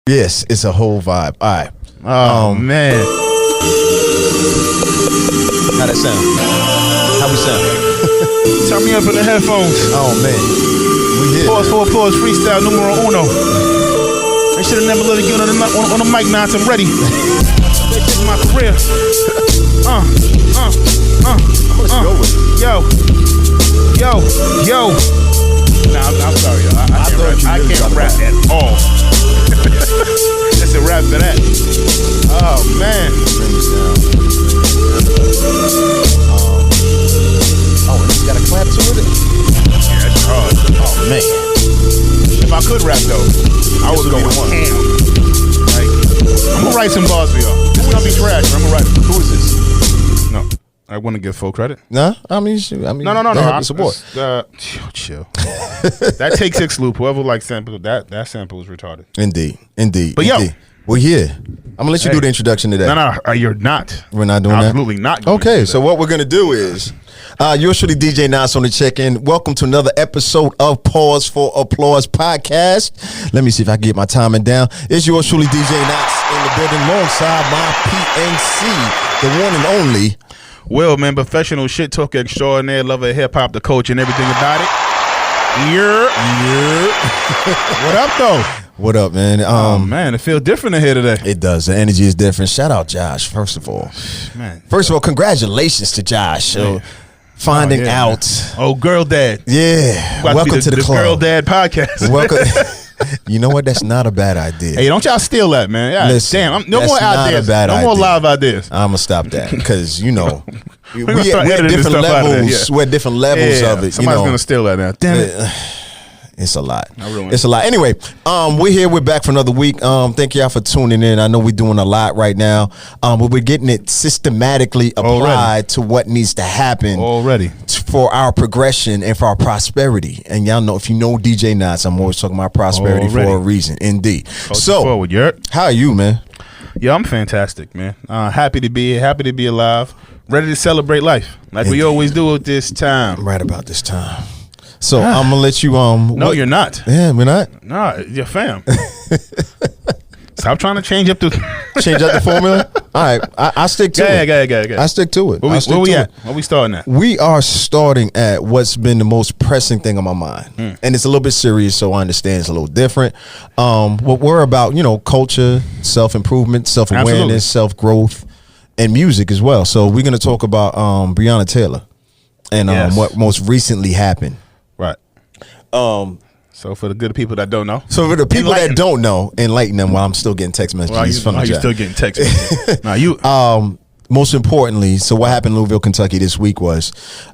Yes, it's a whole vibe. All right. Oh man. How that sound? How we sound? Turn me up in the headphones. Oh man. We here. Pause for applause. Freestyle numero uno. I should have never let it get on the mic now. I'm ready. This is my career. Let's go with it. Yo. Nah, I'm sorry, y'all. I can't rap at all. It's a rap for that. Oh man. Oh, and you got a clap to it? Yeah, that's hard. Oh man. If I could rap though, I would go ham. Like, I'm gonna write some bars for y'all. This is gonna be trash, but I'm gonna write it. Who is this? No, I want to give full credit. Nah, I mean, No. Support. Chill. That Take 6 loop. Whoever likes sample, that sample is retarded. Indeed. But yo, we're here. I'm gonna let you do the introduction today. No, you're not. We're not doing Absolutely not. Okay, so what we're gonna do is, yours truly, DJ Nas on the check-in. Welcome to another episode of Pause for Applause podcast. Let me see if I can get my timing down. It's yours truly, DJ Nas in the building, alongside my PNC, the one and only. Well, man, professional shit talker extraordinaire, lover of hip hop, the coach, and everything about it. Yeah. What up, though? What up, man? Man, it feels different in here today. It does. The energy is different. Shout out Josh, first of all. Man. First of all, congratulations to Josh. Finding out. Man. Oh, Girl Dad. Yeah. Welcome to the club. Girl Dad podcast. Welcome. You know what? That's not a bad idea. Hey, don't y'all steal that, man. Yeah, Listen, damn, no more ideas. No more live ideas. I'm gonna stop that because we're gonna start at editing different stuff out of there, levels. We're at different levels of it. Somebody's gonna steal that now. Damn it. It's a lot. Ruined It's a lot. Anyway, we're here. We're back for another week. Thank y'all for tuning in. I know we're doing a lot right now, but we're getting it systematically applied to what needs to happen already for our progression and for our prosperity. And y'all know, if you know DJ Nas, I'm always talking about prosperity for a reason. Indeed. So, forward, Yurt. How are you, man? Yeah, I'm fantastic, man. Happy to be here. Happy to be alive. Ready to celebrate life like we always do at this time. Right about this time. So I'm gonna let you. No, you're not. Yeah, we're not. Nah, you're fam. Stop trying to change up the formula. All right, I stick to it. Yeah. I stick to it. Where we at? Where we starting at? We are starting at what's been the most pressing thing on my mind, and it's a little bit serious, so I understand it's a little different. What we're about, culture, self-improvement, self-awareness, self-growth, and music as well. So we're gonna talk about Breonna Taylor and what most recently happened. Right. So for the good people that don't know. So for the people that don't know, enlighten them while I'm still getting text messages from the chat. You're still getting text messages. Now you most importantly, so what happened in Louisville, Kentucky this week was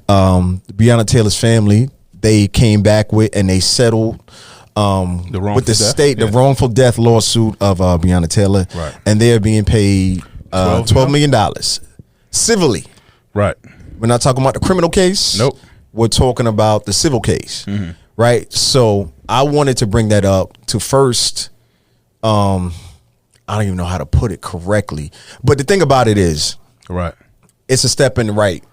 Breonna Taylor's family, they came back with and they settled with the state, the wrongful death lawsuit of Breonna Taylor. Right. And they're being paid $12 million civilly. Right. We're not talking about the criminal case. Nope. We're talking about the civil case. Right. So I wanted to bring that up to first. I don't even know how to put it correctly, but the thing about it is, right, it's a step in the right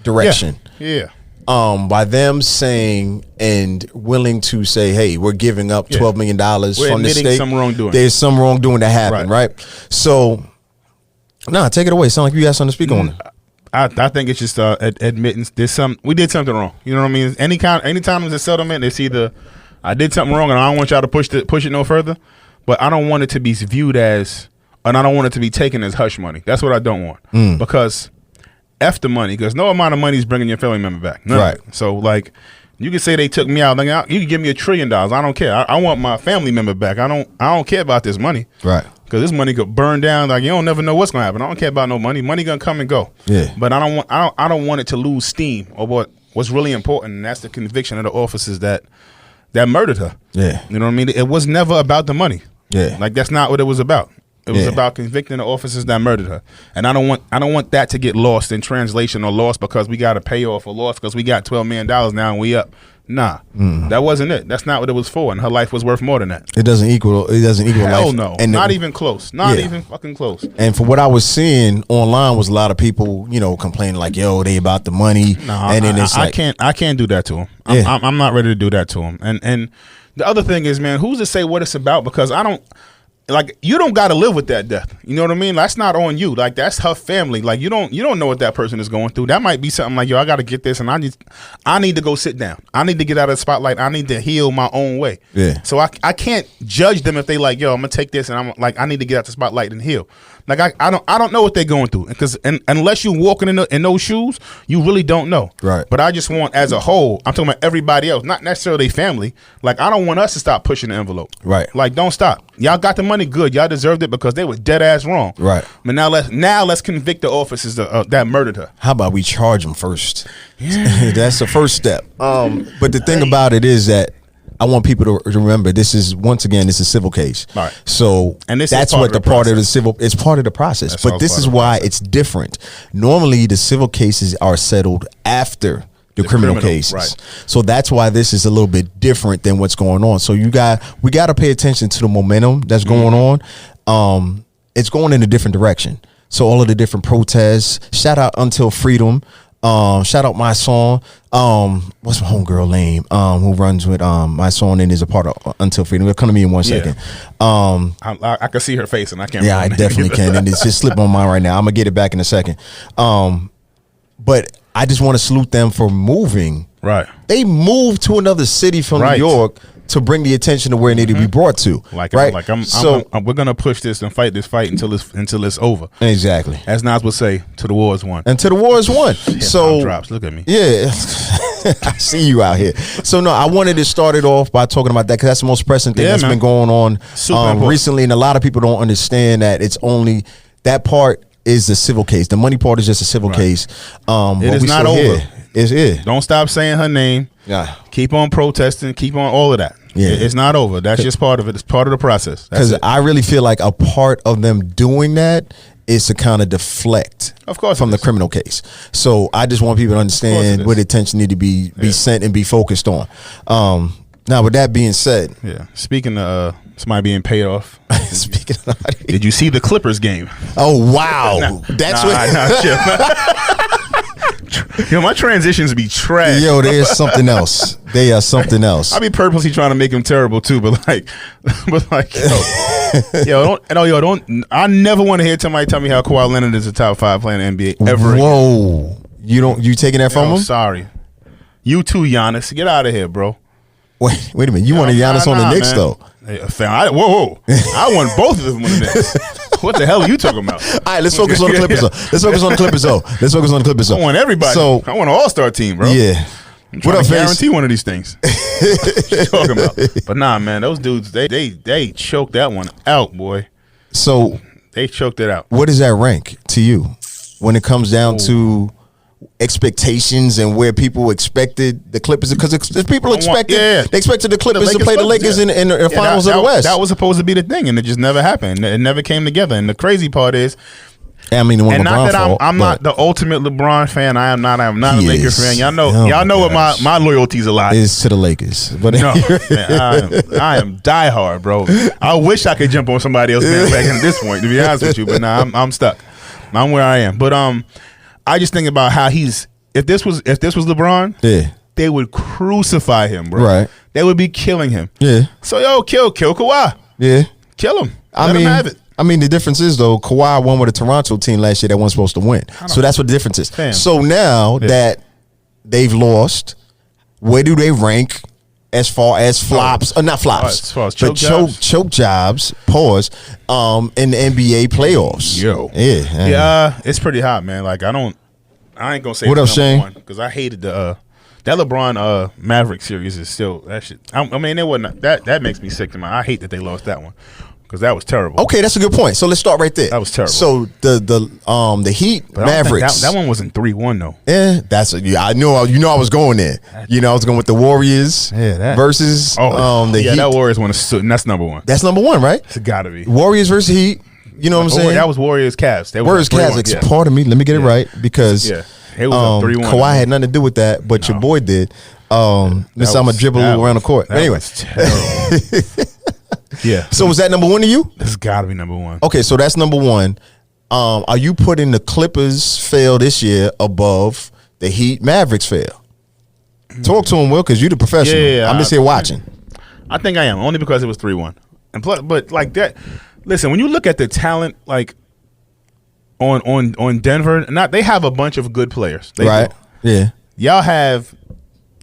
direction. Yeah. By them saying and willing to say, hey, we're giving up $12 million from the state. Some wrongdoing. There's some wrongdoing that happened, right? So, take it away. Sound like you got something to speak on. I think it's just admittance. We did something wrong. You know what I mean? Anytime there's a settlement, it's either I did something wrong and I don't want y'all to push it no further, but I don't want it to be viewed as, and I don't want it to be taken as hush money. That's what I don't want. Because F the money, because no amount of money is bringing your family member back. None. Right. So like, you can say they took me out. Like, you can give me $1 trillion. I don't care. I want my family member back. I don't care about this money. Right. Because this money could burn down. Like, you don't never know what's gonna happen. I don't care about no money. Money gonna come and go. Yeah. But I don't want it to lose steam or what's really important, and that's the conviction of the officers that murdered her. Yeah. You know what I mean? It was never about the money. Yeah. Like, that's not what it was about. It was about convicting the officers that murdered her. And I don't want that to get lost in translation or lost because we got to pay off or lost because we got $12 million now and we up. Nah, that wasn't it. That's not what it was for. And her life was worth more than that. It doesn't equal Hell life. no. And not even close. Not even fucking close. And for what I was seeing online was a lot of people, complaining like, yo, they about the money. No, and then it's I can't do that to them. I'm not ready to do that to them. And the other thing is, man, who's to say what it's about? Because like you don't got to live with that death. You know what I mean? That's not on you. Like that's her family. Like you don't know what that person is going through. That might be something like, yo, I got to get this, and I need to go sit down. I need to get out of the spotlight. I need to heal my own way. Yeah. So I can't judge them if they like, yo, I'm gonna take this, and I'm like, I need to get out the spotlight and heal. Like I don't know what they're going through, because unless you're walking in those shoes, you really don't know. Right. But I just want, as a whole, I'm talking about everybody else, not necessarily family. Like I don't want us to stop pushing the envelope. Right. Like don't stop. Y'all got the money, good. Y'all deserved it because they were dead ass wrong. Right. But now let's convict the officers that murdered her. How about we charge them first? Yeah. That's the first step. But the thing about it is that I want people to remember this is civil case. Right. So and that's what the part of the civil, it's part of the process. That's but this is why it's different. Normally the civil cases are settled after the criminal cases. Right. So that's why this is a little bit different than what's going on. So we got to pay attention to the momentum that's going on. It's going in a different direction. So all of the different protests, shout out Until Freedom. Shout out My Song. What's my homegirl name? Who runs with My Song and is a part of Until Freedom. It'll come to me in 1 second. I can see her face and I can't. Yeah, I definitely can, and it's just slipped my mind right now. I'm gonna get it back in a second. But I just want to salute them for moving. Right. They moved to another city from New York to bring the attention to where it needed to be brought to. We're gonna push this and fight this fight until it's over. Exactly. As Nas would say, till the war is won. Until the war is won. So drops. Look at me. Yeah. I see you out here. So no, I wanted to start it off by talking about that because that's the most pressing thing that's been going on recently, and a lot of people don't understand that it's only that part is the civil case. The money part is just a civil case. It is not over. It's Don't stop saying her name. Yeah. Keep on protesting. Keep on all of that. Yeah. It's not over. That's just part of it. It's part of the process. Because I really feel like a part of them doing that is to kind of deflect, of course, from the criminal case. So I just want people to understand where the attention need to be sent and be focused on. Now, with that being said, speaking of somebody being paid off, speaking of, did you see the Clippers game? Oh wow, that's what. Yo, my transitions be trash. Yo, there's something else. They are something else. I be purposely trying to make them terrible too, but don't. I never want to hear somebody tell me how Kawhi Leonard is a top 5 player in the NBA ever. Whoa, you taking that from him? Sorry, you too, Giannis. Get out of here, bro. Wait a minute. You wanted Giannis on the Knicks though? Hey, whoa! I want both of them on the Knicks. What the hell are you talking about? All right, let's focus on the Clippers. Let's focus on the Clippers. I want everybody. So I want an all-star team, bro. Yeah. What up, guarantee one of these things. What you talking about? But nah, man, those dudes, they choked that one out, boy. So they choked it out. What does that rank to you when it comes down to expectations and where people expected the Clippers? Because people expected they expected the Clippers to play the Lakers in the finals of the West. That was supposed to be the thing, and it just never happened. It never came together. And the crazy part is, I mean, and not that I'm not the ultimate LeBron fan. I am not a Lakers fan. Y'all know what my loyalties a lot is to the Lakers. But no, man, I am diehard, bro. I wish I could jump on somebody else's bandwagon at this point, to be honest with you. But nah, I'm stuck. I'm where I am. But I just think about how if this was LeBron, they would crucify him, bro. Right. They would be killing him. Yeah. So kill Kawhi. Yeah. Kill him. Let him have it. I mean, the difference is, though, Kawhi won with a Toronto team last year that wasn't supposed to win. So that's what the difference is. Damn. So now that they've lost, where do they rank as far as flops? Not flops, as far as choke jobs, pause, in the NBA playoffs. Yo. Yeah. It's pretty hot, man. Like, I ain't going to say what up, Shane? Because I hated that LeBron Maverick series is still that shit. I mean, it wasn't that makes me sick to my. I hate that they lost that one. Because that was terrible. Okay, that's a good point. So let's start right there. That was terrible. So the Heat but Mavericks. That one wasn't 3-1 though. Yeah, I know. I was going there. I was going with the Warriors versus the Heat. That Warriors one is that's number one. That's number one, right? It's gotta be Warriors versus Heat. You know what I'm saying? That was Warriors Cavs. Warriors Cavs. Pardon me. Let me get it right because it was 3-1. Kawhi had nothing to do with that, but your boy did. I'm gonna dribble around the court. Anyway. Yeah. So was that number one to you? This got to be number one. Okay, so that's number one. Are you putting the Clippers fail this year above the Heat Mavericks fail? Talk to him, Will, because you're the professional. I'm just here watching. I think I am, only because it was 3-1. And plus, but like that, Listen, when you look at the talent, like on Denver, they have a bunch of good players. They right? do. Yeah.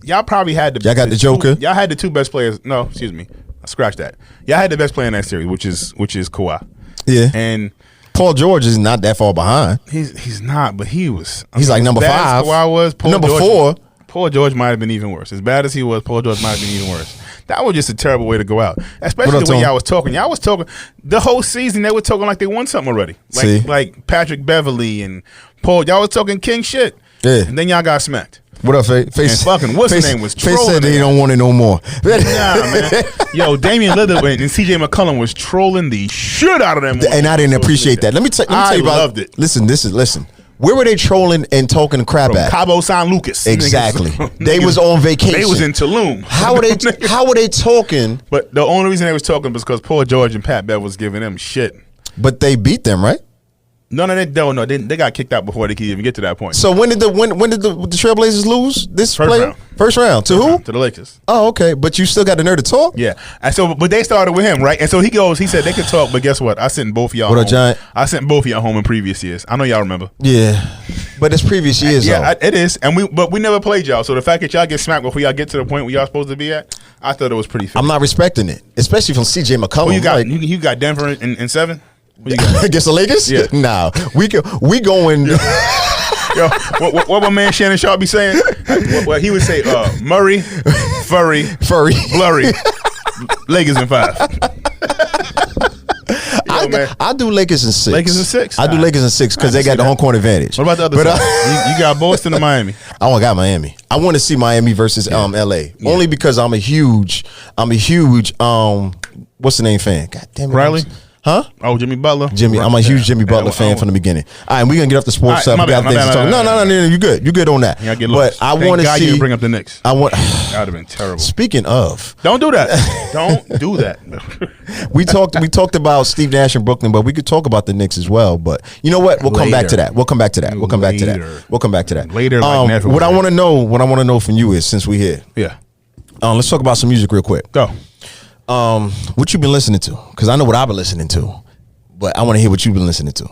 Y'all probably had the. Y'all got the Joker. Y'all had the two best players. No, excuse me. Scratch that. Y'all had the best player in that series, which is Kawhi. Yeah. And Paul George is not that far behind. He's not, but he was. He's like number 5. Kawhi was number 4. Paul George might have been even worse. As bad as he was, Paul George might have been even worse. That was just a terrible way to go out. Especially the way y'all was talking. Y'all was talking the whole season. They were talking like they won something already. Like Patrick Beverly and Paul. Y'all was talking king shit. Yeah. And then y'all got smacked. What up, Face? Fucking what's his name was trolling. Face said they don't want it no more. Nah, man. Yo, Damian Lillard and CJ McCollum was trolling the shit out of them. And I didn't appreciate that. Let me tell you about. I loved it. Listen. Where were they trolling and talking crap From at? Cabo San Lucas. Exactly. They was on vacation. They was in Tulum. How were they talking? But the only reason they was talking was because Paul George and Pat Bev was giving them shit. But they beat them, right? No, they don't. No, they got kicked out before they could even get to that point. So when did the Trailblazers lose this player? First round. To who? To the Lakers. Oh, okay. But you still got the nerve to talk? Yeah. And so, but they started with him, right? And so he said they could talk, but guess what? I sent both of y'all home. Giant? I sent both of y'all home in previous years. I know y'all remember. Yeah. But it's previous years, yeah, it is. And we never played y'all. So the fact that y'all get smacked before y'all get to the point where y'all supposed to be at, I thought it was pretty fair. I'm not respecting it, especially from CJ McCollum. You got Denver in 7? Against the Lakers? Yeah. Nah. We going. Yo, what my man Shannon Sharp be saying? What he would say, Murray, Furry, Blurry, Lakers in 5. I do Lakers in 6. Lakers in 6? I do Lakers in 6 because they got the home court advantage. What about the other side? You got Boston or Miami? I got Miami. I want to see Miami versus LA. Yeah. Only because I'm a huge what's the name fan? God damn it. Riley? Huh? Oh, Jimmy Butler. I'm a huge Jimmy Butler fan from the beginning. All right, we're gonna get off the sports stuff. No, you good. You good on that. Yeah, but I want to see. You bring up the Knicks. That would have been terrible. Speaking of, don't do that. Don't do that. we talked about Steve Nash in Brooklyn, but we could talk about the Knicks as well. But you know what? We'll come back to that. We'll come back to that. Later. What I want to know from you is, since we here. Yeah. Let's talk about some music real quick. Go. What you been listening to? Because I know what I've been listening to, but I want to hear what you've been listening to.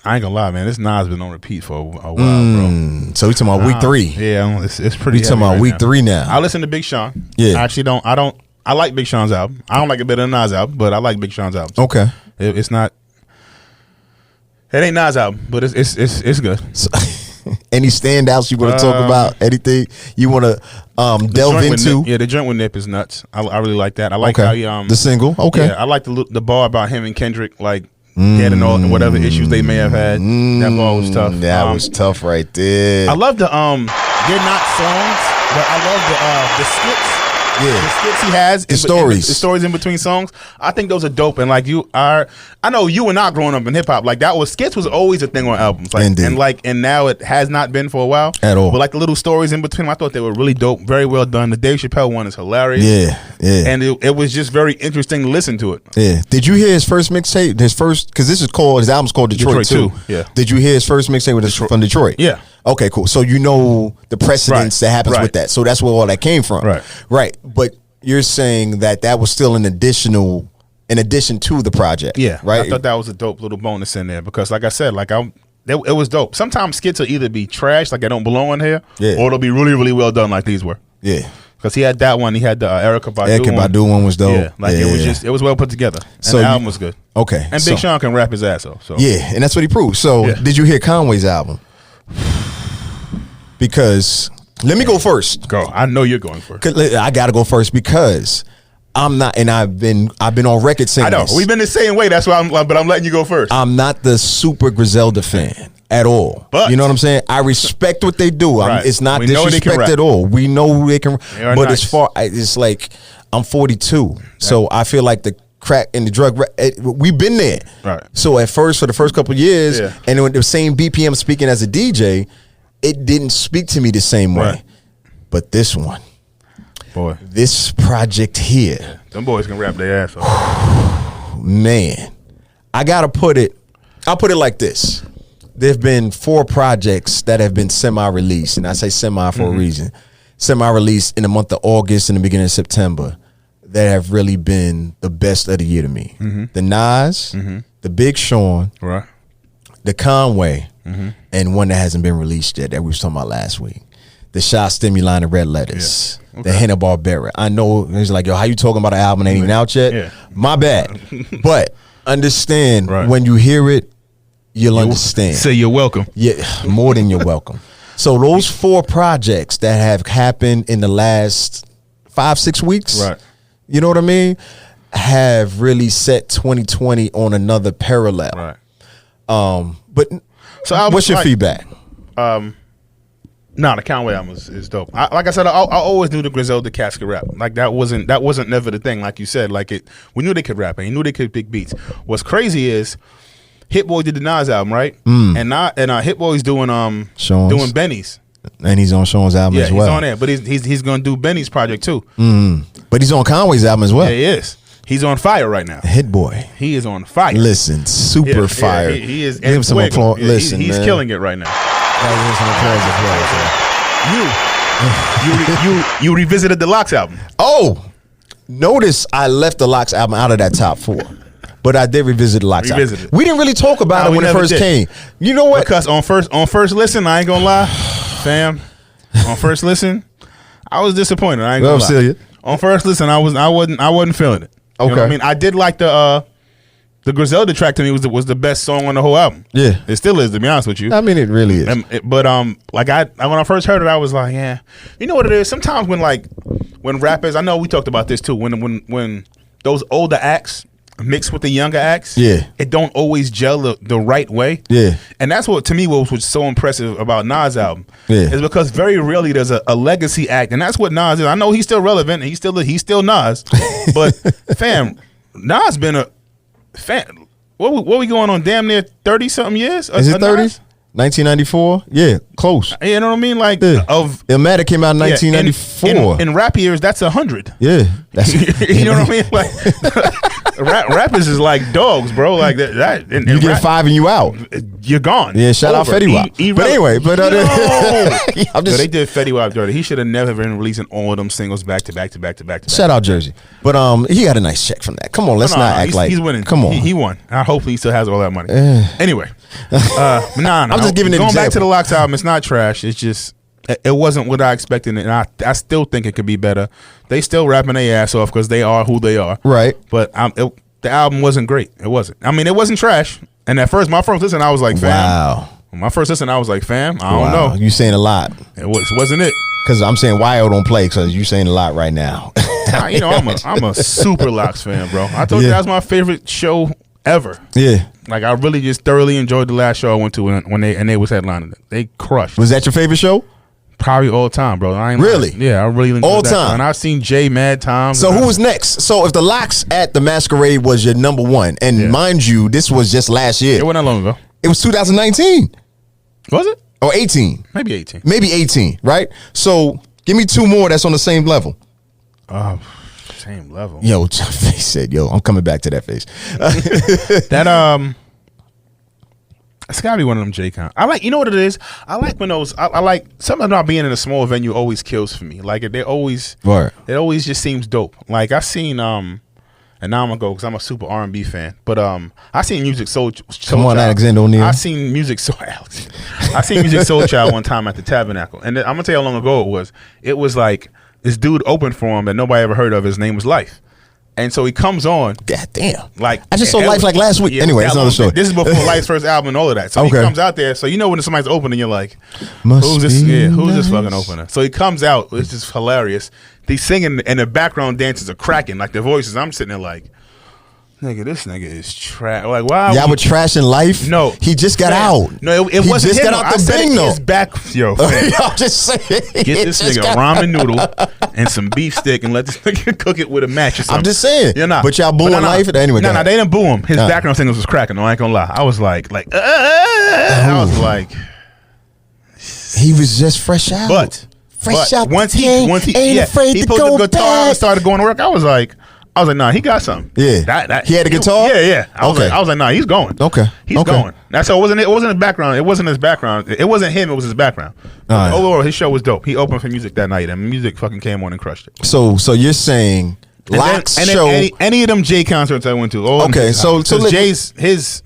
I ain't gonna lie, man. This Nas been on repeat for a while, bro. So we talking about week 3. Yeah, it's pretty. We talking about week 3 now. I listen to Big Sean. Yeah, I actually don't. I like Big Sean's album. I don't like it better than Nas' album, but I like Big Sean's album. Okay, it's not. It ain't Nas' album, but it's good. So, any standouts you want to talk about? Anything you want to delve into? The joint with Nip is nuts. I really like that. I like how he, the single. Okay, yeah, I like the bar about him and Kendrick, like getting all whatever issues they may have had. That bar was tough. That was tough right there. I love they're not songs, but I love the skits. Yeah, the skits he has, the stories, the stories in between songs. I think those are dope. And like I know you and I growing up in hip hop, like skits was always a thing on albums. Like, and now it has not been for a while at all. But like the little stories in between, I thought they were really dope, very well done. The Dave Chappelle one is hilarious. Yeah. And it was just very interesting to listen to it. Yeah. Did you hear his first mixtape? Because his album's called Detroit 2. Yeah. Did you hear his first mixtape from Detroit? Yeah. Okay, cool. So you know the precedence that happens with that. So that's where all that came from. Right. But you're saying that was still in addition to the project. Yeah. Right. I thought that was a dope little bonus in there because, like I said, it was dope. Sometimes skits will either be trash, like they don't belong in here, or they'll be really, really well done, like these were. Yeah. Because he had that one. He had the Erykah Badu one was dope. Yeah. It was well put together. And so the album was good. Okay. And Big Sean can rap his ass off. So. Yeah, and that's what he proved. So did you hear Conway's album? Because let me go first. Go. I know you're going first. I gotta go first because I'm not, and I've been on record saying I know this. We've been the same way. That's why but I'm letting you go first. I'm not the super Griselda fan at all. But you know what I'm saying? I respect what they do. It's not disrespect at all. We know who they can. But as far it's like I'm 42, so I feel like the crack and the drug, we've been there. Right. So for the first couple of years, and with the same BPM speaking as a DJ, it didn't speak to me the same way. Right. But this one, boy, this project here, them boys can rap their ass off. Man, I'll put it like this. There've been 4 projects that have been semi-released, and I say semi for a reason. Semi-released in the month of August and the beginning of September that have really been the best of the year to me. The Nas, the Big Sean, Right. the Conway, and one that hasn't been released yet that we was talking about last week. The Shot Stimuli and Red Letters. Yeah. Okay. The Hanna-Barbera. I know it's like, yo, how you talking about an album that ain't even out yet? Yeah. My bad. But understand Right. when you hear it, you'll understand. Say you're welcome. Yeah, more than you're welcome. So those 4 projects that have happened in the last 5-6 weeks, Right. you know what I mean, have really set 2020 on another parallel. Right. But So what's your feedback? No, the Conway album is dope. Like I said, I always knew the Griselda cats could rap. Like that wasn't never the thing. Like you said, like we knew they could rap and you knew they could big beats. What's crazy is Hit Boy did the Nas album, right? And Hit Boy's doing Sean's. Benny's. And he's on Sean's album Yeah, as well. he's on there, but he's gonna do Benny's project too. But he's on Conway's album as well. Yeah, he is. He's on fire right now. Hit Boy. He is on fire. Listen, super Yeah, fire. he is. Give him some applause. Yeah, Listen, he's man. killing it right now. Give him some applause as well, sir. You revisited the Locks album. Oh, notice I left the Locks album out of that top 4. But I did revisit the Locks album. Revisited. We didn't really talk about No, it we when it never first did. came. You know what? Because on first listen, I ain't gonna lie, fam. On first listen, I was disappointed. I ain't gonna Well, lie. Celia. On first listen, I wasn't feeling it. You know what I Okay. mean, I did like the Griselda track to me was the best song on the whole album. Yeah. It still is, to be honest with you. I mean, it really is. But like when I first heard it, I was like, yeah. You know what it is? Sometimes when rappers, I know we talked about this too. When those older acts mixed with the younger acts, Yeah. it don't always gel the right way. Yeah. And that's what to me was so impressive about Nas' album. Yeah. Is because very rarely there's a legacy act, and that's what Nas is. I know he's still relevant and he's still Nas, but fam, Nas been a fan. What we going on? Damn near 30-something years. Is it 30? Nas? 1994? Yeah, close. You know what I mean? Like Yeah. of Illmatic came out in yeah, 1994. in rap years, that's 100. Yeah. That's, You know what I mean? Like rappers is like dogs, bro. Like that. And you get rap, 5 and you out. you're gone. Yeah, shout out Over. Fetty Wap. But anyway, but Yo! I'm Yo, just they did Fetty Wap dirty. He should have never been releasing all of them singles back to back to back to back to back. shout out Jersey. But he got a nice check from that. Come on, let's No, not act he's, like he's winning. Come on. He won. I hope he still has all that money. Anyway, I'm just giving an going back to example. the Locks album. It's not trash. It's just it wasn't what I expected, and I still think it could be better. They still rapping their ass off because they are who they are. Right. But the album wasn't great. It wasn't. I mean, it wasn't trash. And at first, my first listen, I was like, fam. Wow. My first listen, I was like, fam, I don't Wow. know. You saying a lot. It wasn't it. Because I'm saying YO don't play because you saying a lot right now. You know, I'm a super Locks fan, bro. I told you Yeah. that was my favorite show ever. Yeah. Like I really just thoroughly enjoyed the last show I went to when they was headlining it. They crushed. Was that your favorite show? Probably all time, bro. I ain't Really? Yeah, I really enjoyed All that. time? And I've seen Jay mad times. So who was next? So if the Locks at the Masquerade was your number one, and Yeah. mind you, this was just last year. It wasn't that long ago. It was 2019 Was it? or 18, Maybe 18. maybe 18, right? So give me 2 more that's on the same level. Same level. Yo, Face said, yo, I'm coming back to that face. That it's gotta be one of them J-Con. I like, you know what it is? I like when those. I like something about being in a small venue always kills for me. Like it always just seems dope. Like I seen and now I'm gonna go because I'm a super R&B fan. But I seen Music Soul. Come on, Child. Alexander O'Neal. I seen Music Soul. I seen Music Soul Child one time at the Tabernacle, and I'm gonna tell you how long ago it was. It was like this dude opened for him that nobody ever heard of. His name was Life. And so he comes on. God damn. Like I just saw it Life was- like last week. yeah, Anyway, that it's another long- story. This is before Life's first album and all of that. So Okay. he comes out there. So you know when somebody's opening, you're like, Must who's this? be Yeah, who's this nice. fucking opener? So he comes out. It's just hilarious. He's singing and the background dancers are cracking like their voices. I'm sitting there like, nigga, this nigga is trash. Like, why? Y'all were trashing Life? No, He just got Man. out. No, it He wasn't just him. got out I the said thing, though. his back, yo. Man. I'm just saying. Get this nigga ramen noodle and some beef stick and let this nigga cook it with a match or something. I'm just saying. You're not. But y'all booing Life? Anyway, go No, ahead. they didn't boo him. His Nah. background singers was cracking. No, I ain't gonna lie. I was like, I was like, He was just fresh out. but Fresh out the once he game, once he ain't yeah, afraid he to put go the guitar back. and started going to work. I was like, nah, he got something. Yeah. He had a guitar? Yeah. I was Okay. like, nah, he's going. Okay. He's Okay. going. That's so it wasn't his background. It wasn't his background. It wasn't him. It was his background. All right. Overall, his show was dope. He opened for music that night, and music fucking came on and crushed it. So you're saying Locks and show. then any of them Jay concerts I went to. Okay, so Jay's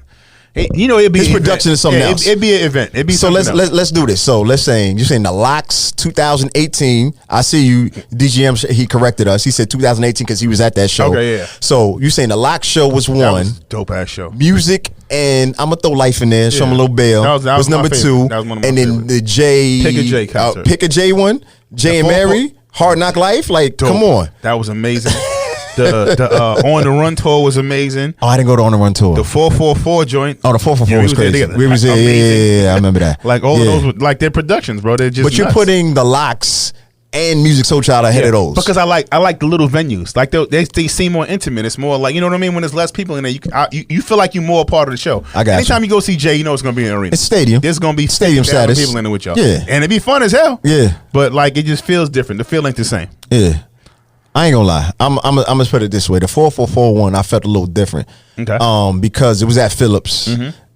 it'd be his production is something else. It'd be an event. It'd be so let's do this. So let's say you're saying the Locks 2018. I see you, DGM. He corrected us. He said 2018 because he was at that show. Okay, yeah. So you saying the Locks show was one. That was dope ass show. Music and I'm gonna throw Life in there. Show him a little bell. That was number my two. favorite. That was one of my and then favorites. the Jay Pick a Jay concert. Pick a Jay one. Jay and Mary. Hard Knock Life. Like, Dope. come on. That was amazing. The On the Run tour was amazing. Oh, I didn't go to On the Run tour. The 444 joint. Oh, the 444 was crazy. We was yeah, I remember that. Like all of those, like their productions, bro. They're just. But you're nuts. putting the Locks and Music Soul Child ahead of those because I like the little venues. Like they seem more intimate. It's more like, you know what I mean. When there's less people in there, you feel like you're more a part of the show. I got Anytime you go see Jay, you know it's gonna be an arena. It's stadium. There's gonna be stadium 50,000 status. people in there with y'all. Yeah, and it'd be fun as hell. Yeah, but like it just feels different. The feel ain't the same. Yeah. I ain't gonna lie. I'm gonna put it this way. The 444 one, I felt a little different. Okay. Because it was at Phillips,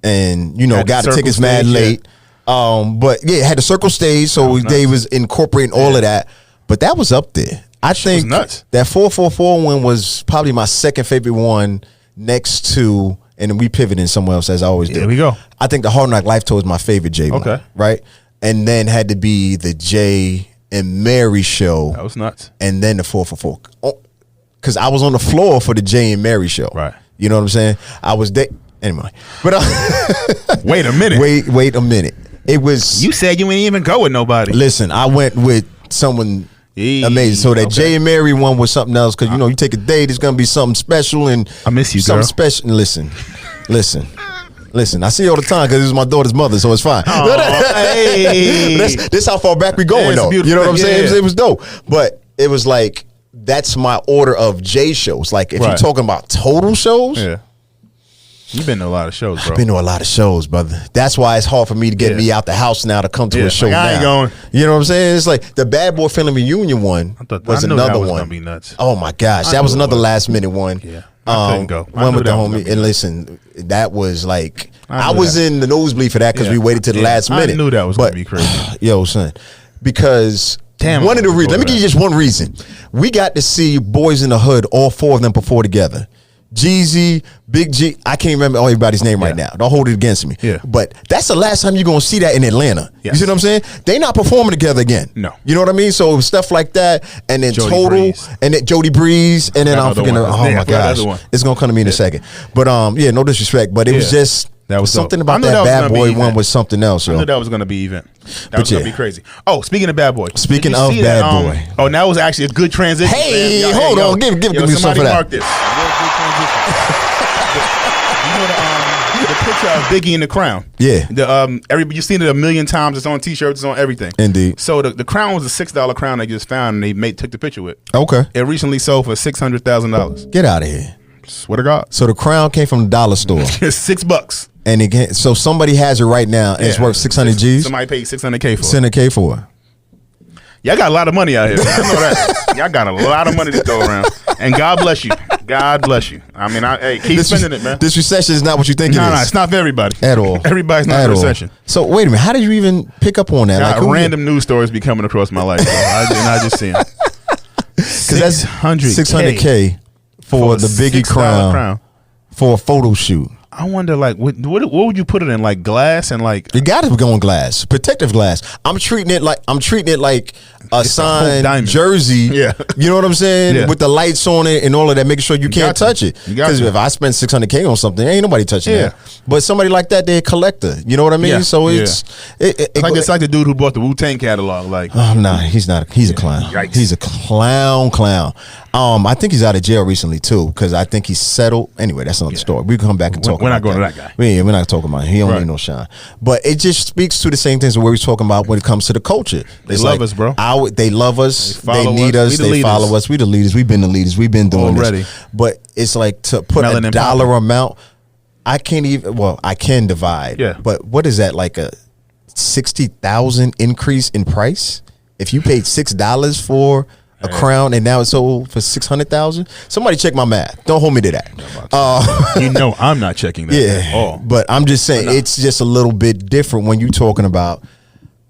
and got the tickets mad late. But yeah, it had the circle stage, so they was incorporating all of that. But that was up there. I think nuts. That 444 one was probably my second favorite one, next to, and then we pivoted somewhere else as I always do. There we go. I think the Hard Knock Life tour is my favorite Jay one. Okay. Right, and then had to be the Jay and Mary show. That was nuts. And then the 444. Because I was on the floor for the Jay and Mary show. Right. You know what I'm saying? I was anyway. But wait a minute. Wait a minute. It was. You said you ain't even go with nobody. Listen, I went with someone amazing. So that Jay and Mary one was something else. Because you take a date, it's gonna be something special and I miss you, something girl. special. Listen. I see you all the time because it's my daughter's mother, so it's fine. Hey. This how far back we going, though. You know what I'm saying? It was dope. But it was like, that's my order of J shows. Like, if you're talking about total shows. Yeah. You've been to a lot of shows, bro. I've been to a lot of shows, brother. That's why it's hard for me to get me out the house now to come to a show like, I ain't going. You know what I'm saying? It's like the Bad Boy Family Reunion one was another one. Gonna be nuts. Oh, my gosh. That was another last minute one. Yeah. I couldn't go. One with the homie. And listen, that was like, I was in the nosebleed for that because we waited to the last minute. I knew that was going to be crazy. Yo, son, because one of the reasons, let me give you just one reason. We got to see Boys in the Hood, all four of them perform together. Jeezy, Big G, I can't remember everybody's name right now. Don't hold it against me. Yeah. But that's the last time you're going to see that in Atlanta. Yes. You see what I'm saying? They not performing together again. No. You know what I mean? So it was stuff like that. And then Jody Total, Breeze. and then Jody Breeze, and then I'm forgetting, oh my gosh. It's going to come to me in a second. But yeah, no disrespect, but it was just, that was something dope. about that Bad Boy one was something else. I Yo. knew that was going to be event. That was going to be crazy. Oh, speaking of Bad Boy. Speaking of Bad Boy. Oh, that was actually a good transition. Hey, hold on. Give me some for that. Mark this. You know the picture of Biggie in the crown. Yeah. Everybody, you've seen it a million times. It's on T-shirts. It's on everything. Indeed. So the crown was a $6 crown they just found, and they took the picture with. Okay. It recently sold for $600,000. Get out of here. Swear to God. So the crown came from the dollar store. It's $6. And again, so somebody has it right now, and it's worth 600 G's. Somebody paid $600K for it. 600K for it. Y'all got a lot of money out here. I know that. Y'all got a lot of money to throw around. And God bless you. God bless you. I mean, keep spending it, man. This recession is not what you think it is. No, it's not for everybody. At all. Everybody's not in a recession. So wait a minute. How did you even pick up on that? Random news stories be coming across my life. And I just see them. 600K for the Biggie crown for a photo shoot. I wonder, like, what would you put it in? Like glass and like you got to go in glass, protective glass. I'm treating it like a signed jersey. Yeah, you know what I'm saying? Yeah. With the lights on it and all of that, making sure you can't touch it. Because if I spend 600K on something, ain't nobody touching that. But somebody like that, they're a collector. You know what I mean? Yeah. So it's it's like the dude who bought the Wu-Tang catalog. Like, oh no, he's not. He's a clown. Yikes. He's a clown. I think he's out of jail recently too, because I think he's settled. Anyway, that's another story. We can come back and talk. We're not going that. to that guy. We're not talking about him. He don't need no shine. But it just speaks to the same things that we're talking about when it comes to the culture. They love us, bro. They love us. They need us. They follow us. We the leaders. We've been the leaders. We've been doing this. But it's like to put a dollar amount. I can't even. Well, I can divide. Yeah. But what is that, like a 60,000 increase in price? If you paid $6 for a crown and now it's sold for 600,000, somebody check my math. Don't hold me to that. You know I'm not checking that. Yeah, at all. but I'm just saying it's just a little bit different when you're talking about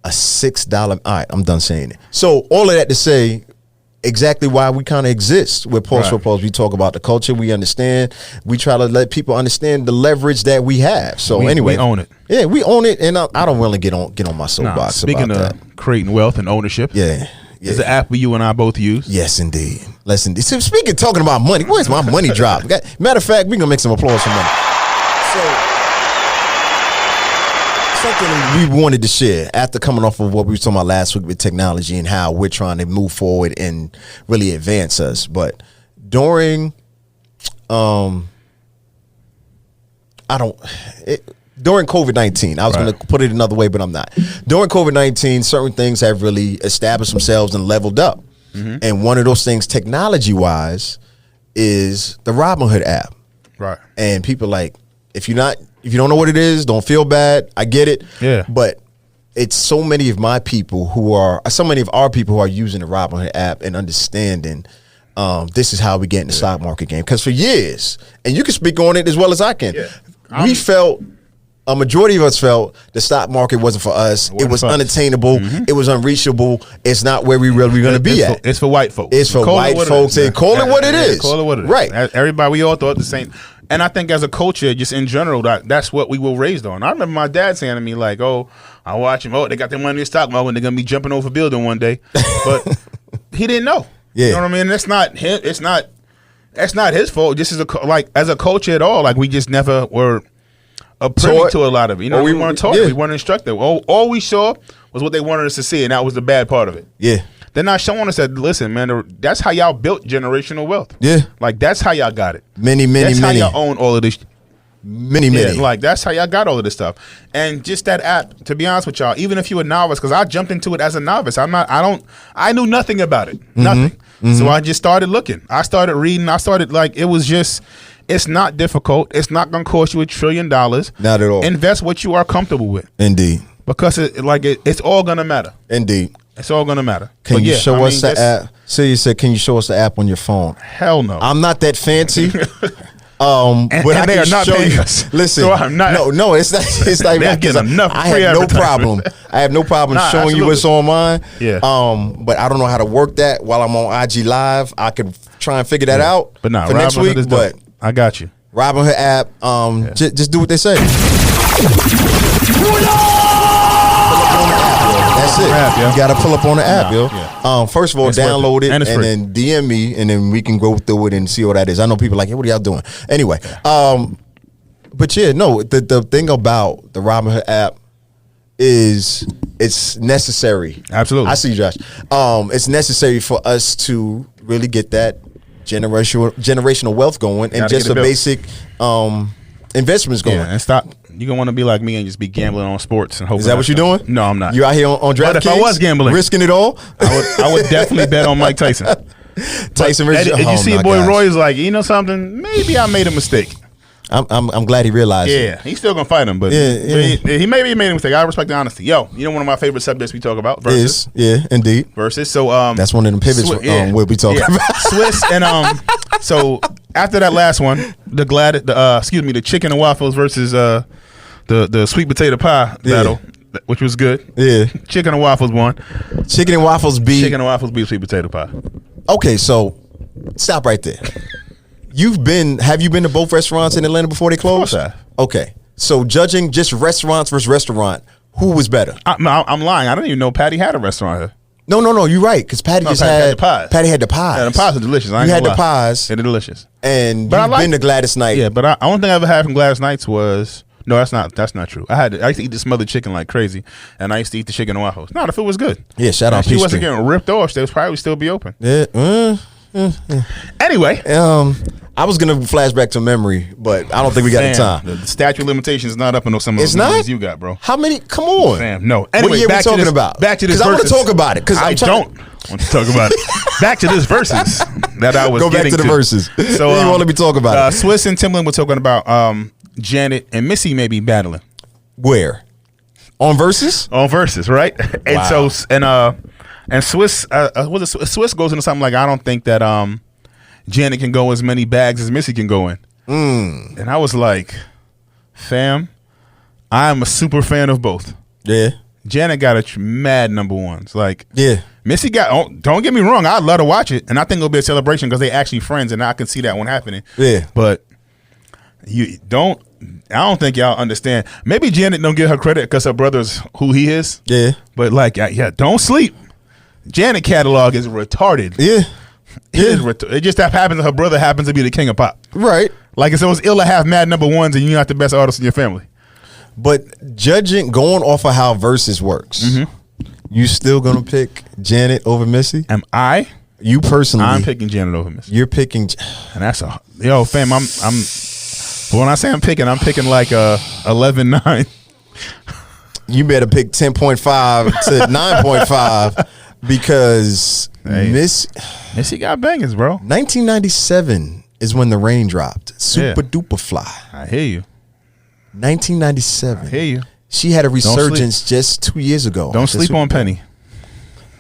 a $6. All right, I'm done saying it. So all of that to say, exactly why we kind of exist with Pulse for Pulse. We talk about the culture. We understand. We try to let people understand the leverage that we have. So anyway, we own it. Yeah, we own it, and I don't really get on my soapbox speaking about of creating wealth and ownership. Yeah. It's an app you and I both use. Yes, indeed. Let's indeed. So speaking, talking about money, where's my money drop? Matter of fact, we're going to make some applause for money. So, something we wanted to share after coming off of what we were talking about last week with technology and how we're trying to move forward and really advance us. But during, during COVID-19, I was going to put it another way, but I'm not. During COVID-19, certain things have really established themselves and leveled up. Mm-hmm. And one of those things, technology-wise, is the Robinhood app. Right. And people like, if you don't know what it is, don't feel bad. I get it. Yeah. But it's so many of our people who are using the Robinhood app and understanding this is how we get in the stock market game. Because for years, and you can speak on it as well as I can, we felt. A majority of us felt the stock market wasn't for us. It was unattainable. Mm-hmm. It was unreachable. It's not where we really going to be at. It's for white folks. It's for white folks. Call it what it is. Call it what it is. Right. Everybody, we all thought the same. And I think as a culture, just in general, that's what we were raised on. I remember my dad saying to me, like, oh, I watch them. Oh, they got their money in the stock market and they're going to be jumping over a building one day. But he didn't know. Yeah. You know what I mean? That's not him. That's not his fault. Just as a culture at all, like we just never were privy to a lot of it. You know, we weren't taught. We weren't instructed. All we saw was what they wanted us to see, and that was the bad part of it. Yeah. They're not showing us that, listen, man, that's how y'all built generational wealth. Yeah. Like, that's how y'all got it. That's how y'all own all of this. Many. Like, that's how y'all got all of this stuff. And just that app, to be honest with y'all, even if you're a novice, because I jumped into it as a novice. I knew nothing about it. Mm-hmm. Nothing. Mm-hmm. So I just started looking. I started reading. It's not difficult. It's not going to cost you $1 trillion. Not at all. Invest what you are comfortable with. Indeed. Because it's all going to matter. Indeed. It's all going to matter. Can you show us the app? So you said, can you show us the app on your phone? Hell no. I'm not that fancy. But I they are not paying us. Listen, so I'm not. No, it's not. It's like enough. I have no problem. I have no problem showing you what's on mine. Yeah. But I don't know how to work that while I'm on IG Live. I could try and figure that out. But for next week. But I got you. Robinhood app. Just do what they say. That's it. You got to pull up on the app, yo. Yeah. First of all, download it and then DM me, and then we can go through it and see what that is. I know people are like, hey, what are y'all doing? Anyway, but yeah, no, the thing about the Robinhood app is it's necessary. Absolutely. I see you, Josh. It's necessary for us to really get that generational wealth going and just the basic investments going. Yeah, and stop. You're going to want to be like me and just be gambling on sports and hoping. Is that what you're doing? No, I'm not. You out here on DraftKings? But if I was gambling, risking it all, I would definitely bet on Mike Tyson. Did you see boy Roy's like, you know something? Maybe I made a mistake. I'm glad he realized it. Yeah, he's still gonna fight him, but he maybe made a mistake. I respect the honesty. Yo, you know one of my favorite subjects we talk about? Versus. Yeah, indeed. Versus. So that's one of them pivots we'll be talking about. Swiss and so after that last one, the chicken and waffles versus the sweet potato pie battle, which was good. Yeah. Chicken and waffles won. Chicken and waffles beat sweet potato pie. Okay, so stop right there. Have you been to both restaurants in Atlanta before they closed? Of course I have. Okay. So judging just restaurants versus restaurant, who was better? I'm lying. I didn't even know Patty had a restaurant here. No, you're right. Because Patty had the pies. Patty had the pies. Yeah, the pies are delicious. You had the pies. They're delicious. And you've been to Gladys Knight. Yeah, but the only thing I ever had from Gladys Knights was no, that's not true. I used to eat the smothered chicken like crazy, and I used to eat the chicken and waffles. No, the food was good. Yeah, shout out. She wasn't getting ripped off. They would probably still be open. Yeah. Anyway, I was gonna flashback to memory, but I don't think we got the time. The statute of limitations is not up on some of those movies you got, bro. How many? Come on, Sam. No. Anyway, what year we talking about? Back to this. Because I want to talk about it. Because I don't want to talk about it. Back to this versus that I was. Go back to the verses. So you want to be talking about it? Swiss and Timbaland were talking about Janet and Missy maybe battling. Where? On verses? On verses, right? And wow. And Swiss Swiss goes into something like, I don't think that Janet can go as many bags as Missy can go in. And I was like, fam, I am a super fan of both. Yeah. Janet got a mad number ones. Like, Yeah. Missy got. Oh, don't get me wrong. I'd love to watch it, and I think it'll be a celebration because they actually friends, and I can see that one happening. Yeah. But you don't. I don't think y'all understand. Maybe Janet don't give her credit because her brother's who he is. Yeah. But like, yeah, don't sleep. Janet catalog is retarded. Yeah. It just happens that her brother happens to be the king of pop. Right. Like, it's always ill to have mad number ones and you're not the best artist in your family. But going off of how Versus works, you still gonna pick Janet over Missy? Am I? You personally? I'm picking Janet over Missy. You're picking, and that's fam. I'm. When I say I'm picking like 11-9. You better pick 10.5 to 9.5 because Missy got bangers, bro. 1997 is when The Rain dropped. Super Duper Fly. I hear you. 1997. I hear you. She had a resurgence just 2 years ago. Don't sleep on Penny.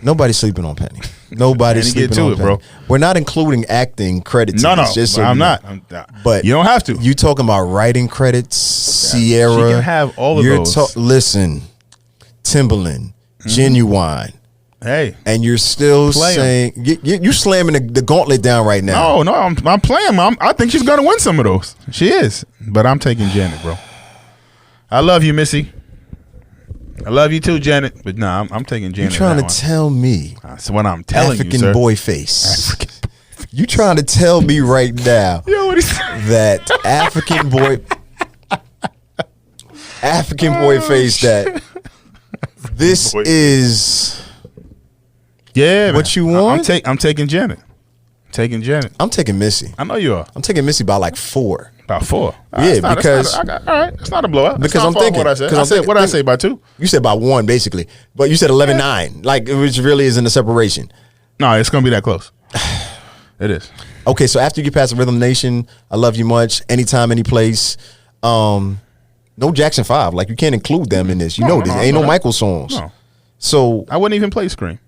Nobody's sleeping on Penny. Nobody's sleeping on Penny. Bro. We're not including acting credits. No, just so I'm not. But you don't have to. You talking about writing credits, Sierra. She can have all of those. Listen, Timbaland, Genuine. Hey, and you're still saying you slamming the gauntlet down right now. No, I'm playing. I think she's gonna win some of those. She is, but I'm taking Janet, bro. I love you, Missy. I love you too, Janet. But nah, I'm taking Janet. You trying to tell me? That's what I'm telling you, African sir. boy face. You trying to tell me right now that African boy face that this is what you want? I'm taking Janet. Taking Janet. I'm taking Missy. I know you are. I'm taking Missy by like 4. About 4. Yeah, because all right, it's not a blowout. Because I'm thinking. What did I say? By 2? You said by 1, basically, but you said 11-9, like which really isn't a separation. No, it's gonna be that close. It is. Okay, so after you get past the Rhythm Nation, I Love You Much, Anytime, Any Place, no Jackson 5, like you can't include them in this. You know this. Ain't no Michael songs. No. So I wouldn't even play Scream.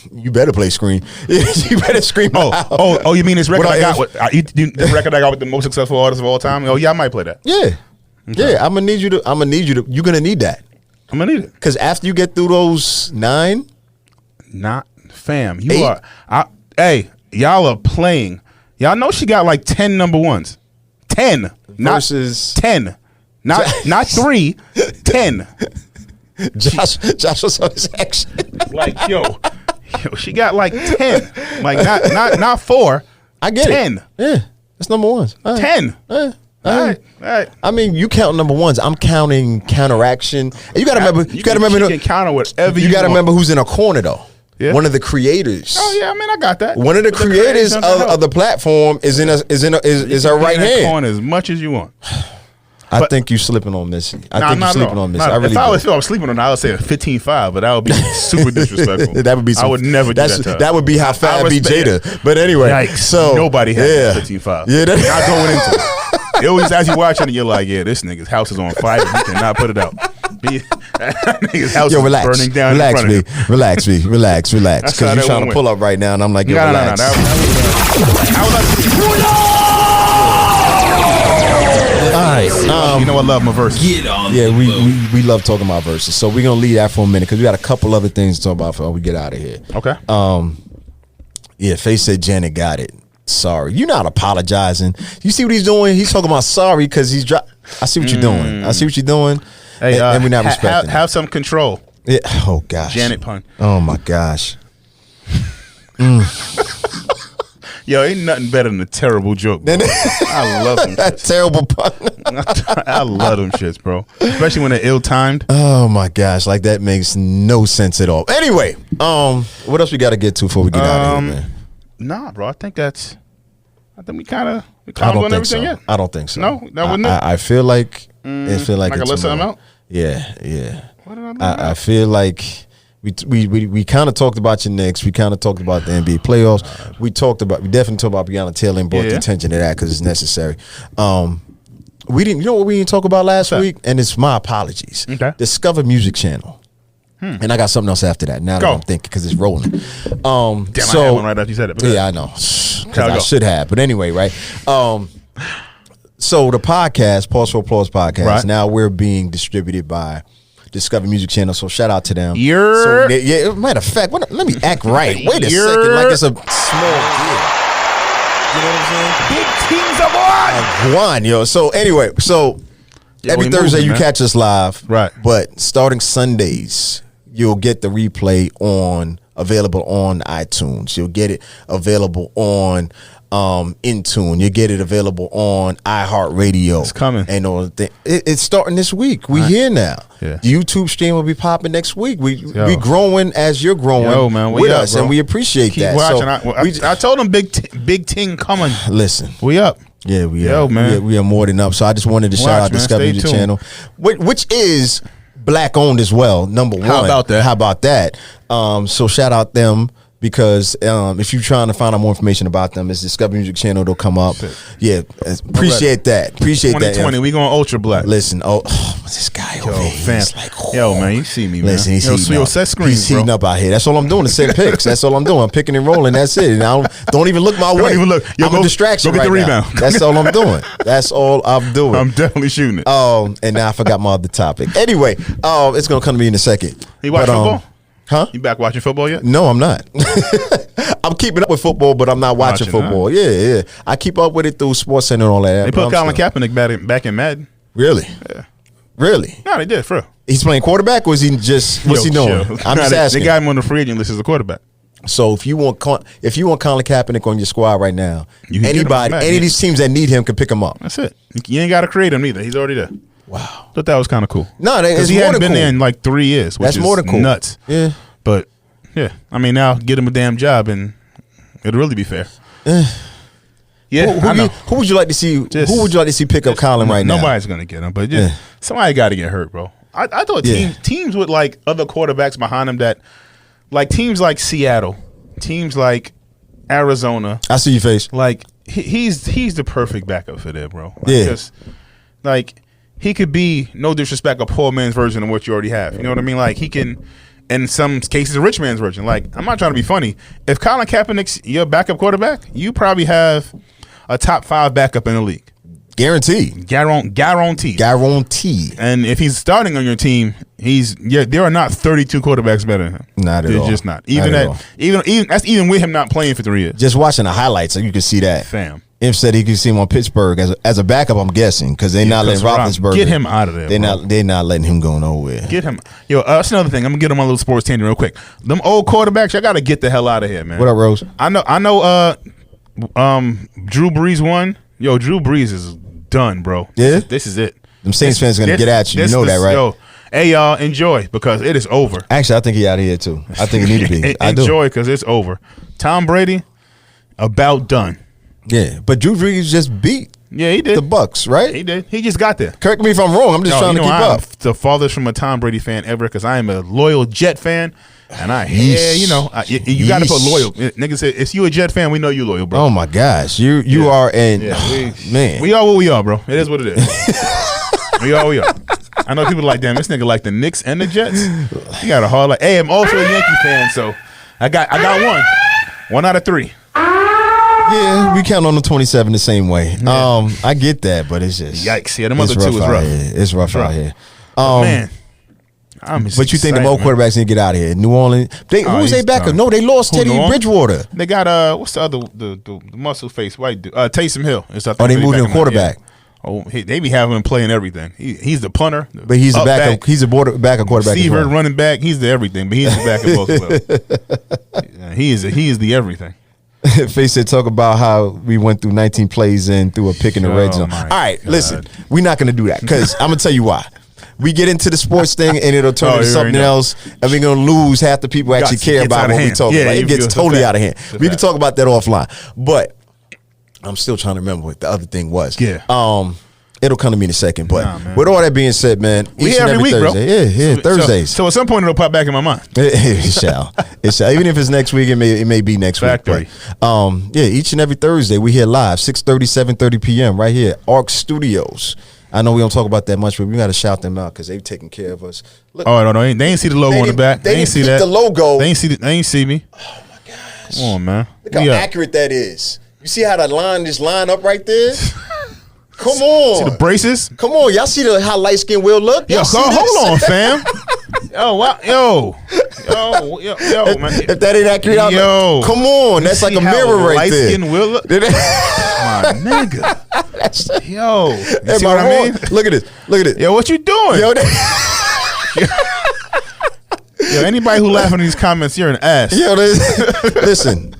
You better play Scream. You better scream. Oh! You mean this record I got? The record I got with the most successful artist of all time? Oh yeah, I might play that. Yeah, okay. Yeah. I'm gonna need you to. You're gonna need that. I'm gonna need it because after you get through those 9, not fam. You 8? are. Hey, y'all are playing. Y'all know she got like 10 number ones. 10 versus not 10, not 3. 10. Josh was on his action. Like yo, she got like 10. Like not 4. I get 10. It. Yeah, that's number ones. Right. 10. All right. I mean, you count number ones. I'm counting counteraction. And you got to remember. You got to remember. You can counter whatever you got to remember who's in a corner though. Yeah. One of the creators. Oh yeah, I mean I got that. One of the creators of the platform is her right hand. Corner as much as you want. I think you slipping on Missy. I think you sleeping on Missy. If I was sleeping on her, I would say a 15-5, but that would be super disrespectful. That would be. I would never do that to her. That would be how Fab beat Jada. But anyway, yikes. So nobody has 15-5. Yeah, not going into it. It always as you watching it, you're like, yeah, this nigga's house is on fire. He cannot put it out. Nigga's house is burning down. Relax, in front of him. Relax. Because you're trying to pull up right now, and I'm like, yo, relax. All right. You know I love my verses. Yeah, we love talking about verses. So we're gonna leave that for a minute because we got a couple other things to talk about before we get out of here. Okay. Yeah, Faye said Janet got it. Sorry. You're not apologizing. You see what he's doing? He's talking about sorry because he's I see what you're doing. I see what you're doing. Hey, and we're not respecting have some control. Yeah. Oh gosh. Janet pun. Oh my gosh. Yo, ain't nothing better than a terrible joke, bro. I love them that terrible pun. I love them shits, bro. Especially when they're ill-timed. Oh my gosh, like that makes no sense at all. Anyway, what else we got to get to before we get out of here, man? Nah, bro. I think we kind of done everything yet. I don't think so. No, that wouldn't. I feel like it feel like I can list them out. Yeah. What did I do? I feel like we kind of talked about your Knicks. We kind of talked about the NBA playoffs. We definitely talked about Breonna Taylor and brought the attention to that because it's necessary. We didn't. You know what we didn't talk about last week, and it's my apologies. Okay. Discover Music Channel. And I got something else after that. Now that I'm thinking, because it's rolling. Damn, I had one right after you said it. Yeah, I know. Because I should have. But anyway, right? So the podcast, Pause for Applause podcast, now we're being distributed by Discover Music Channel. So shout out to them. You're yeah. Matter of fact, let me act right. Wait a second, like it's a small deal. You know what I'm saying? Big teams of one. One, yo. So anyway, every Thursday you catch us live, right? But starting Sundays, you'll get the replay available on iTunes. You'll get it available on Intune. You get it available on iHeartRadio. It's coming. And it's starting this week. We here now. Yeah. The YouTube stream will be popping next week. We growing as you're growing with us, bro. And we appreciate Keep that. Watching. So I told them big ting coming. Listen, we up. Yeah, we are. Man. We are more than up. So I just wanted to shout out Discover Music Channel, which is black owned as well. Number one. How about that? So shout out them. Because if you're trying to find out more information about them, it's Discover Music Channel. They'll come up. Yeah, appreciate that. Appreciate 2020, that. we going ultra black. Listen, this guy over here. Man, you see me, man. Listen, he's heating up out here. That's all I'm doing is set picks. That's all I'm doing. I'm picking and rolling. That's it. And I don't even look my way. Don't even look. I'm a distraction go get right the rebound. now. That's all I'm doing. That's all I'm doing. I'm definitely shooting it. And now I forgot my other topic. Anyway, it's going to come to me in a second. You watch football? Huh? You back watching football yet? No, I'm not. I'm keeping up with football, but I'm not watching football. Huh? Yeah. I keep up with it through SportsCenter and all that. They put Colin Kaepernick back in Madden. Really? Yeah. Really? No, they did, for real. He's playing quarterback, or is he just what's he doing? I'm just asking. They got him on the free agent list as a quarterback. So if you want Colin Kaepernick on your squad right now, any of these teams that need him can pick him up. That's it. You ain't got to create him either. He's already there. Wow. Thought that was kind of cool. No, because he hadn't been there in like 3 years. Which That's more than cool. Nuts. Yeah. But yeah, I mean, now get him a damn job and it'll really be fair. Yeah, who would you like to see? Who would you like to see pick up Colin right now? Nobody's gonna get him, but somebody got to get hurt, bro. I thought teams with like other quarterbacks behind them that, like teams like Seattle, teams like Arizona. I see your face. Like he's the perfect backup for there, bro. Just like he could be, no disrespect, a poor man's version of what you already have. You know what I mean? Like he can. In some cases, a rich man's version. Like, I'm not trying to be funny. If Colin Kaepernick's your backup quarterback, you probably have a top 5 backup in the league. Guaranteed. Guaranteed. And if he's starting on your team, there are not 32 quarterbacks better than him. Not at all. They're just not. Even with him not playing for 3 years. Just watching the highlights, you can see that. Fam. Imp said he could see him on Pittsburgh as a backup. I'm guessing because they're not letting Roethlisberger get him out of there. They're not letting him go nowhere. Get him. Yo, that's another thing. I'm gonna get him on a little sports tangent real quick. Them old quarterbacks, y'all gotta get the hell out of here, man. What up, Rose? I know. Drew Brees won. Yo, Drew Brees is done, bro. Yeah, this is it. Them Saints fans gonna get at you. You know that, right? Yo, hey y'all, enjoy because it is over. Actually, I think he out of here too. I think he need to be. Enjoy because it's over. Tom Brady, about done. Yeah, but Drew Brees just beat he did the Bucks, right? He did. He just got there. Correct me if I'm wrong. I'm just trying to keep up. The farthest from a Tom Brady fan ever because I am a loyal Jet fan, and you got to put loyal. Nigga said, if you a Jet fan, we know you loyal, bro. Oh my gosh, you are man. We are what we are, bro. It is what it is. we are. I know people are like, damn, this nigga like the Knicks and the Jets. You got a hard like. Hey, I'm also a Yankee fan, so I got one out of 3. Yeah, we count on the 27 the same way. Yeah. I get that, but it's just yikes. Yeah, the other 2 is rough. It's rough out here. Man, but you think the more quarterbacks need to get out of here? New Orleans. Who was they backup? No, they lost Teddy Bridgewater. They got what's the other the muscle face white dude? Taysom Hill. They moved him quarterback. Oh, they be having him playing everything. He's the punter, but he's the backup. He's a backup quarterback. Receiver, running back. He's the everything, but he's the backup also. He is the everything. Face said, talk about how we went through 19 plays and threw a pick in the red zone. All right, listen, we're not going to do that because I'm going to tell you why. We get into the sports thing and it'll turn into something else, and we're going to lose half the people who actually care about what we talk about. It gets totally out of hand. We can talk about that offline. But I'm still trying to remember what the other thing was. Yeah. It'll come to me in a second. But with all that being said, man, we here every week, Thursday. bro. Thursdays. So at some point it'll pop back in my mind. It shall. Even if it's next week, it may be next week. But, each and every Thursday we here live, 6:30, 7:30 p.m. right here, ARC Studios. I know we don't talk about that much, but we got to shout them out because they've taken care of us. Look, no, they ain't see the logo on the back. They ain't see that. The logo. They ain't see me. Oh my gosh! Come on, man. Look how accurate that is. You see how that line just line up right there? Come on. See the braces? Come on, y'all see how light skinned Will look? Yo, hold on, fam. Yo, wow, yo, man. If that ain't accurate, come on, that's like a mirror right there. Light-skinned Will look. My nigga. Yo, you see what I mean? Look at this. Yo, what you doing? Yo, anybody who laughing in these comments, you're an ass. Yo, listen.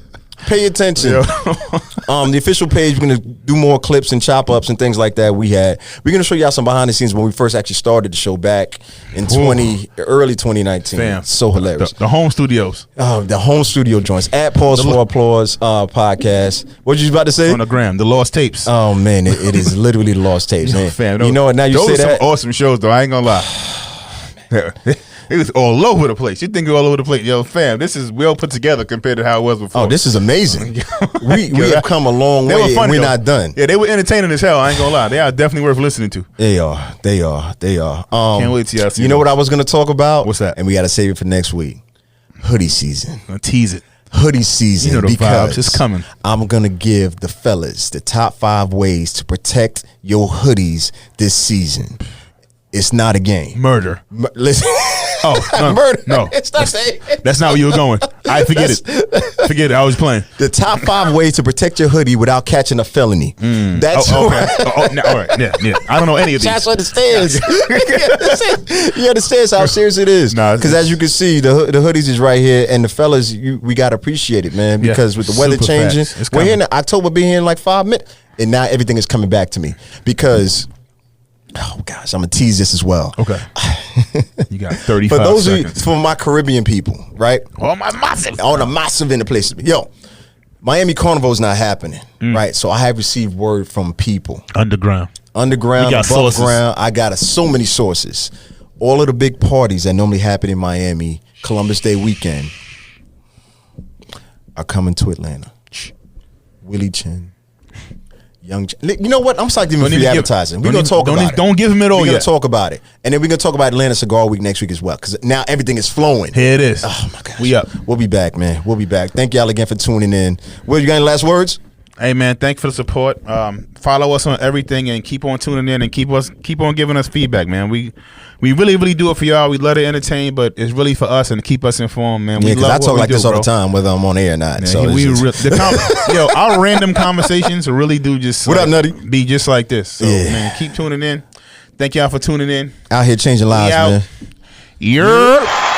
Pay attention. The official page, we're gonna do more clips and chop ups and things like that. We're gonna show y'all some behind the scenes when we first actually started the show back in early 2019. Fam. So hilarious. The home studios. Oh, the home studio joints at Pause for Applause podcast. What you about to say? On the gram, the lost tapes. Oh man, it is literally the lost tapes, man. Fam, you know what? Now you say that. Some awesome shows though. I ain't gonna lie. It was all over the place. You think all over the place. Yo, fam, this is well put together compared to how it was before. Oh, this is amazing. we have come a long way and we're not done. Yeah, they were entertaining as hell. I ain't gonna lie. They are definitely worth listening to. They are. Can't wait till y'all see. You know what I was gonna talk about? What's that? And we gotta save it for next week. Hoodie season. I'll tease it. Hoodie season. You know the vibes. It's coming. I'm gonna give the fellas the top 5 ways to protect your hoodies this season. It's not a game. Murder. Listen. Oh, no, murder. No. It's not that's not where you were going. I forget it. Forget it. I was playing. The top 5 ways to protect your hoodie without catching a felony. That's okay. All right. Yeah. I don't know any of these. Chas understands. He understands how serious it is. Because as you can see, the hoodies is right here, and the fellas, we gotta appreciate it, man. Because with the weather changing, we're here in October, being here in like 5 minutes, and now everything is coming back to me because. Oh gosh, I'm gonna tease this as well. Okay, you got 35 for those seconds. Of you, for my Caribbean people, right? All my massive, all the massive in the place. Yo, Miami Carnival is not happening, right? So I have received word from people underground, above sources. Ground. I got so many sources. All of the big parties that normally happen in Miami, Columbus Day weekend, are coming to Atlanta. Willie Chin. Young, you know what? I'm psyched even for advertising. We're gonna talk about it. Don't give him it all yet. We're gonna talk about it, and then we're gonna talk about Atlanta Cigar Week next week as well, because now everything is flowing. Here it is. Oh my gosh, we up. We'll be back, man. We'll be back. Thank y'all again for tuning in. Will, you got any last words? Hey man, thanks for the support. Follow us on everything and keep on tuning in and keep on giving us feedback, man. We really do it for y'all. We love to entertain, but it's really for us and to keep us informed, man. Yeah, because I talk like this all the time, whether I'm on air or not. Yeah, so our random conversations really do just what up, Nutty? Be just like this. So man, keep tuning in. Thank y'all for tuning in. Out here changing lives, man. Yeah.